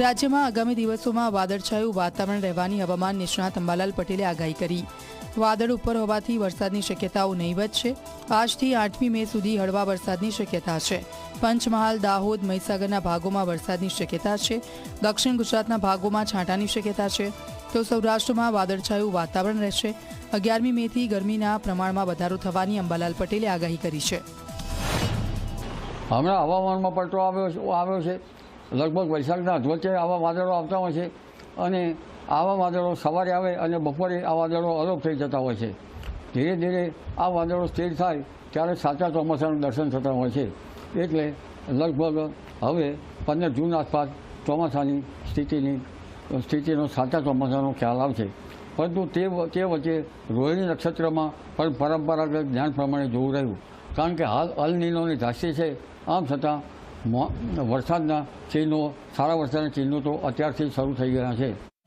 રાજ્યમાં આગામી દિવસોમાં વાદળછાયું વાતાવરણ રહેવાની હવામાન નિષ્ણાત અંબાલાલ પટેલે આગાહી કરી। વાદળ ઉપર હોવાથી વરસાદની શક્યતાઓ નહીવત છે। 5 થી 8મી મે સુધી હળવા વરસાદની શક્યતા છે। પંચમહાલ, દાહોદ, મહીસાગરના ભાગોમાં વરસાદની શક્યતા છે। દક્ષિણ ગુજરાતના ભાગોમાં છાંટાની શક્યતા છે તો સૌરાષ્ટ્રમાં વાદળછાયું વાતાવરણ રહેશે। 11મી મેથી ગરમીના પ્રમાણમાં વધારો થવાની અંબાલાલ પટેલે આગાહી કરી છે। હમણાં હવામાનમાં પલટો આવ્યો છે। લગભગ વૈશાખના વચ્ચે આવા વાદળો આવતા હોય છે અને આવા વાદળો સવારે આવે અને બપોરે આ વાદળો અલોપ થઈ જતા હોય છે। ધીરે ધીરે આ વાદળો સ્થિર થાય ત્યારે સાચા ચોમાસાનું દર્શન થતા હોય છે। એટલે લગભગ હવે 15 જૂન આસપાસ ચોમાસાની સ્થિતિનો સાચા ચોમાસાનો ખ્યાલ આવશે। પરંતુ તે વચ્ચે રોહિણી નક્ષત્રમાં પણ પરંપરાગત જ્ઞાન પ્રમાણે જોવું રહ્યું, કારણ કે હાલ અલ નીનોની ધાસ્તી છે। આમ છતાં વરસાદના ચિહ્નો, સારા વરસાદના ચિહ્નો તો અત્યારથી શરૂ થઈ ગયા છે।